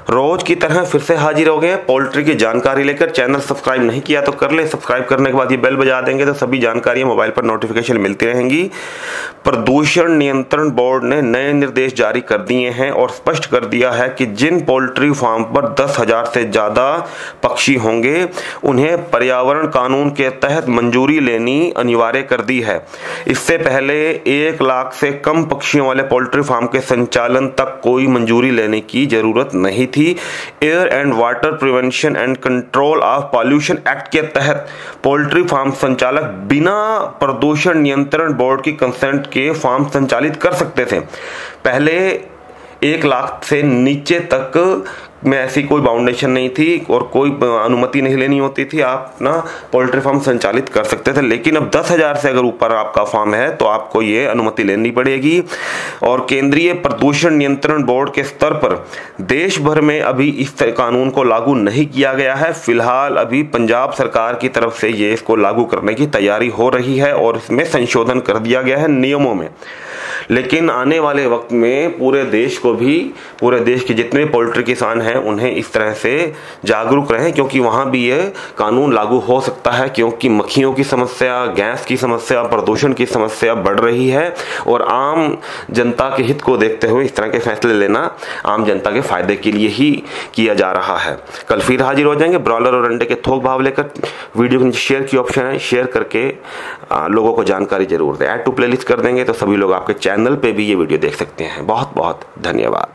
रोज की तरह फिर से हाजिर हो गए हैं पोल्ट्री की जानकारी लेकर। चैनल सब्सक्राइब नहीं किया तो कर ले, सब्सक्राइब करने के बाद ये बेल बजा देंगे तो सभी जानकारियां मोबाइल पर नोटिफिकेशन मिलती रहेंगी। प्रदूषण नियंत्रण बोर्ड ने नए निर्देश जारी कर दिए हैं और स्पष्ट कर दिया है कि जिन पोल्ट्री फार्म पर 10,000 से ज्यादा पक्षी होंगे उन्हें पर्यावरण कानून के तहत मंजूरी लेनी अनिवार्य कर दी है। इससे पहले 1 लाख से कम पक्षियों वाले पोल्ट्री फार्म के संचालन तक कोई मंजूरी लेने की जरूरत नहीं थी। Air and water prevention and control of pollution act के तहत पोल्ट्री फार्म संचालक बिना प्रदूषण नियंत्रण बोर्ड की कंसेंट के फार्म संचालित कर सकते थे। पहले 1 लाख से नीचे तक में ऐसी कोई बाउंडेशन नहीं थी और कोई अनुमति नहीं लेनी होती थी, आप अपना पोल्ट्री फार्म संचालित कर सकते थे। लेकिन अब 10,000 से अगर ऊपर आपका फार्म है तो आपको ये अनुमति लेनी पड़ेगी। और केंद्रीय प्रदूषण नियंत्रण बोर्ड के स्तर पर देश भर में अभी इस कानून को लागू नहीं किया गया है। फिलहाल अभी पंजाब सरकार की तरफ से ये इसको लागू करने की तैयारी हो रही है और इसमें संशोधन कर दिया गया है नियमों में। लेकिन आने वाले वक्त में पूरे देश के जितने पोल्ट्री किसान हैं उन्हें इस तरह से जागरूक रहें, क्योंकि वहां भी ये कानून लागू हो सकता है, क्योंकि मक्खियों की समस्या, गैस की समस्या, प्रदूषण की समस्या बढ़ रही है और आम जनता के हित को देखते हुए इस तरह के फैसले लेना आम जनता के फायदे के लिए ही किया जा रहा है। कल फिर हाजिर हो जाएंगे ब्रॉयलर और अंडे के थोक भाव लेकर। वीडियो के नीचे शेयर की ऑप्शन है, शेयर करके लोगों को जानकारी जरूर दें। ऐड टू प्लेलिस्ट कर देंगे तो सभी लोग आपके चैनल पे भी ये वीडियो देख सकते हैं। बहुत बहुत धन्यवाद।